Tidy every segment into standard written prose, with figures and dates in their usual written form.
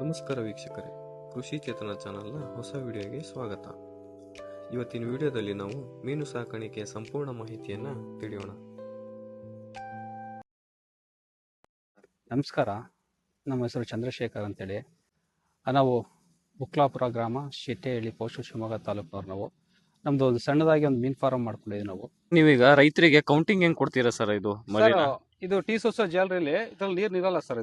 ನಮಸ್ಕಾರ ವೀಕ್ಷಕರೇ, ಕೃಷಿ ಚೇತನ ಚಾನಲ್ನ ಹೊಸ ವಿಡಿಯೋಗೆ ಸ್ವಾಗತ. ಇವತ್ತಿನ ವಿಡಿಯೋದಲ್ಲಿ ನಾವು ಮೀನು ಸಾಕಾಣಿಕೆಯ ಸಂಪೂರ್ಣ ಮಾಹಿತಿಯನ್ನ ತಿಳಿಯೋಣ. ನಮಸ್ಕಾರ, ನಮ್ಮ ಹೆಸರು ಚಂದ್ರಶೇಖರ್ ಅಂತೇಳಿ. ನಾವು ಬುಕ್ಲಾಪುರ ಗ್ರಾಮ, ಶೆಟ್ಟಿಹಳ್ಳಿ ಪೋಸ್ಟ್, ಶಿವಮೊಗ್ಗ ತಾಲೂಕಿನವ್ರು. ನಾವು ನಮ್ದು ಒಂದು ಸಣ್ಣದಾಗಿ ಒಂದು ಮೀನ್ ಫಾರ್ಮ್ ಮಾಡ್ಕೊಂಡಿದ್ದೀವಿ ನಾವು. ನೀವೀಗ ರೈತರಿಗೆ ಕೌಂಟಿಂಗ್ ಹೆಂಗ್ ಕೊಡ್ತೀರಾ ಸರ್? ಸರ್, ಇದು ಟೀ ಸೋಸ ಜಾಲರಿಲಿ ಇದ್ರಲ್ಲಿ ನೀರು ನಿರಲ್ಲ ಸರ್.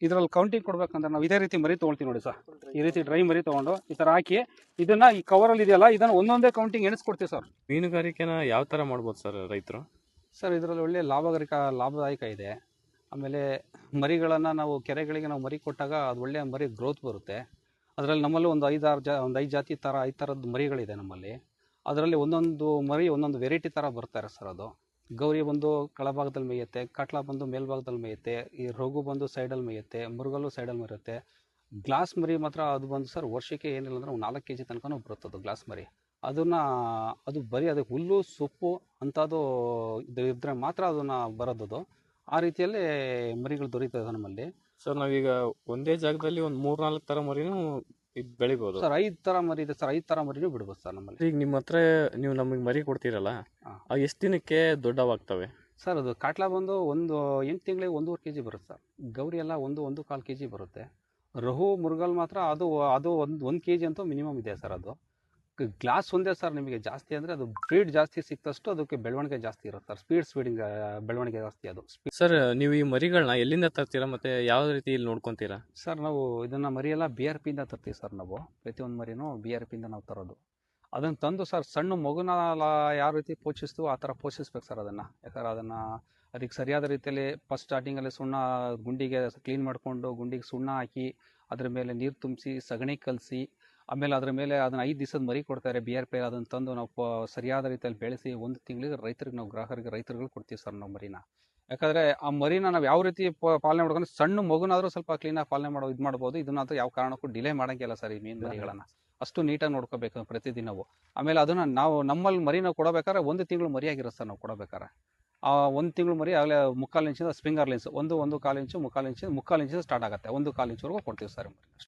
ಇದ್ರಲ್ಲಿ ಕೌಂಟಿಂಗ್ ಕೊಡ್ಬೇಕಂದ್ರೆ ನಾವು ಇದೇ ರೀತಿ ಮರಿ ತೊಗೊಳ್ತೀವಿ ನೋಡಿ ಸರ್. ಈ ರೀತಿ ಡ್ರೈ ಮರಿ ತೊಗೊಂಡು ಈ ಥರ ಹಾಕಿ ಇದನ್ನ ಈ ಕವರಲ್ಲಿ ಇದೆಯಲ್ಲ, ಇದನ್ನ ಒಂದೊಂದೇ ಕೌಂಟಿಂಗ್ ಎಣಿಸ್ಕೊಡ್ತೀವಿ ಸರ್. ಮೀನುಗಾರಿಕೆನ ಯಾವ ತರ ಮಾಡ್ಬೋದು ಸರ್ ರೈತರು? ಸರ್, ಇದರಲ್ಲಿ ಒಳ್ಳೆ ಲಾಭದಾಯಕ ಇದೆ. ಆಮೇಲೆ ಮರಿಗಳನ್ನು ನಾವು ಕೆರೆಗಳಿಗೆ ನಾವು ಮರಿ ಕೊಟ್ಟಾಗ ಅದು ಒಳ್ಳೆಯ ಮರಿ ಗ್ರೋತ್ ಬರುತ್ತೆ. ಅದರಲ್ಲಿ ನಮ್ಮಲ್ಲಿ ಒಂದು 5 ಜಾತಿ ಥರ 5 ಥರದ್ದು ಮರಿಗಳಿದೆ ನಮ್ಮಲ್ಲಿ. ಅದರಲ್ಲಿ ಒಂದೊಂದು ಮರಿ ಒಂದೊಂದು ವೆರೈಟಿ ಥರ ಬರ್ತಾರೆ ಸರ್. ಅದು ಗೌರಿ ಬಂದು ಕೆಳಭಾಗದಲ್ಲಿ ಮೇಯುತ್ತೆ, ಕಾಟ್ಲಾ ಬಂದು ಮೇಲ್ಭಾಗದಲ್ಲಿ ಮೇಯುತ್ತೆ, ಈ ರಘು ಬಂದು ಸೈಡಲ್ಲಿ ಮೇಯುತ್ತೆ, ಮುರುಗಲ್ಲು ಸೈಡಲ್ಲಿ ಮೇಯುತ್ತೆ. ಗ್ಲಾಸ್ ಮರಿ ಮಾತ್ರ ಅದು ಬಂದು ಸರ್ ವರ್ಷಕ್ಕೆ ಏನಿಲ್ಲ ಅಂದರೆ 4 kg ತನಕನೂ ಬರುತ್ತೆ ಅದು ಗ್ಲಾಸ್ ಮರಿ. ಅದು ಬರೀ ಅದಕ್ಕೆ ಹುಲ್ಲು ಸೊಪ್ಪು ಅಂಥದ್ದು ಇದ್ರೆ ಮಾತ್ರ ಅದನ್ನು ಬರೋದು. ಆ ರೀತಿಯಲ್ಲಿ ಮರಿಗಳು ದೊರೀತದೆ ನಮ್ಮಲ್ಲಿ. ಸರ್, ನಾವೀಗ ಒಂದೇ ಜಾಗದಲ್ಲಿ ಒಂದು 3-4 ತರ ಮರಿನೂ ಬೆಳಿಬೋದು ಸರ್. 5 ಥರ ಮರಿ ಇದೆ ಸರ್. 5 ಥರ ಮರಿನೂ ಬಿಡ್ಬೋದು ಸರ್ ನಮ್ಮಲ್ಲಿ. ಈಗ ನಿಮ್ಮ ಹತ್ರ ನೀವು ನಮಗೆ ಮರಿ ಕೊಡ್ತೀರಲ್ಲ, ಎಷ್ಟು ದಿನಕ್ಕೆ ದೊಡ್ಡವಾಗ್ತವೆ ಸರ್? ಅದು ಕಾಟ್ಲಾ ಬಂದು ಒಂದು 8 ತಿಂಗಳಿಗೆ 1.5 kg ಬರುತ್ತೆ ಸರ್. ಗೌರಿ ಎಲ್ಲ 1.25 kg ಬರುತ್ತೆ. ರಹು ಮುರುಗಲ್ ಮಾತ್ರ ಅದು ಒಂದು kg ಅಂತೂ ಮಿನಿಮಮ್ ಇದೆ ಸರ್. ಅದು ಗ್ಲಾಸ್ ಒಂದೇ ಸರ್. ನಿಮಗೆ ಜಾಸ್ತಿ ಅಂದರೆ ಅದು ಬ್ರೀಡ್ ಜಾಸ್ತಿ ಸಿಕ್ತಷ್ಟು ಅದಕ್ಕೆ ಬೆಳವಣಿಗೆ ಜಾಸ್ತಿ ಇರುತ್ತೆ ಸರ್. ಸ್ಪೀಡಿಂಗ್ ಬೆಳವಣಿಗೆ ಜಾಸ್ತಿ ಅದು. ಸರ್, ನೀವು ಈ ಮರಿಗಳನ್ನ ಎಲ್ಲಿಂದ ತರ್ತೀರಾ ಮತ್ತೆ ಯಾವ ರೀತಿ ಇಲ್ಲಿ ನೋಡ್ಕೊಂತೀರಾ? ಸರ್, ನಾವು ಇದನ್ನು ಮರಿಯೆಲ್ಲ BRP ಇಂದ ತರ್ತೀವಿ ಸರ್. ನಾವು ಪ್ರತಿಯೊಂದು ಮರಿನೂ BRP ಇಂದ ನಾವು ತರೋದು. ಅದನ್ನು ತಂದು ಸರ್, ಸಣ್ಣ ಮಗುನ ಯಾವ ರೀತಿ ಪೋಷಿಸ್ತೀವೋ ಆ ಥರ ಪೋಷಿಸ್ಬೇಕು ಸರ್ ಅದನ್ನು. ಯಾಕಂದ್ರೆ ಅದಕ್ಕೆ ಸರಿಯಾದ ರೀತಿಯಲ್ಲಿ ಫಸ್ಟ್ ಸ್ಟಾರ್ಟಿಂಗಲ್ಲಿ ಗುಂಡಿಗೆ ಕ್ಲೀನ್ ಮಾಡಿಕೊಂಡು ಗುಂಡಿಗೆ ಸುಣ್ಣ ಹಾಕಿ ಅದ್ರ ಮೇಲೆ ನೀರು ತುಂಬಿಸಿ ಸಗಣಿ ಕಲಸಿ ಆಮೇಲೆ ಅದ್ರ ಮೇಲೆ ಅದನ್ನು 5 ದಿವಸದ ಮರಿ ಕೊಡ್ತಾರೆ BRP. ಅದನ್ನು ತಂದು ನಾವು ಸರಿಯಾದ ರೀತಿಯಲ್ಲಿ ಬೆಳೆಸಿ 1 ತಿಂಗಳಿಗೆ ರೈತರುಗಳು ಕೊಡ್ತೀವಿ ಸರ್ ನಾವು ಮರಿನ. ಯಾಕಂದರೆ ಆ ಮರಿನ ನಾವು ಯಾವ ರೀತಿ ಪಾಲನೆ ಮಾಡ್ಕೊಂಡು ಸಣ್ಣ ಮಗುನಾದರೂ ಸ್ವಲ್ಪ ಕ್ಲೀನಾಗಿ ಪಾಲನೆ ಮಾಡ್ಬೋದು. ಇದನ್ನಾದ್ರೂ ಯಾವ ಕಾರಣಕ್ಕೂ ಡಿಲೇ ಮಾಡೋಂಗಿಲ್ಲ ಸರ್. ಈ ಮೀನು ಮರಿಗಳನ್ನು ಅಷ್ಟು ನೀಟಾಗಿ ನೋಡ್ಕೋಬೇಕು ಪ್ರತಿದಿನವೂ. ಆಮೇಲೆ ಅದನ್ನು ನಾವು ನಮ್ಮಲ್ಲಿ ಮರಿ ನಾವು ಕೊಡಬೇಕಾದ್ರೆ 1 ತಿಂಗಳು ಮರಿಯಾಗಿರುತ್ತೆ ಸರ್. ನಾವು ಕೊಡಬೇಕಾದ್ರೆ ಆ 1 ತಿಂಗಳು ಮರಿ ಆಗಲೇ 3/4 ಇಂಚಿಂದ ಸ್ಪ್ರಿಂಗರ್ ಲೆನ್ಸ್ 1 1/4 ಇಂಚು 3/4 ಇಂಚಿಂದ ಸ್ಟಾರ್ಟ್ ಆಗುತ್ತೆ. 1/4 ಇಂಚ್ವರೆಗೂ ಕೊಡ್ತೀವಿ ಸರ್ ಮರಿ.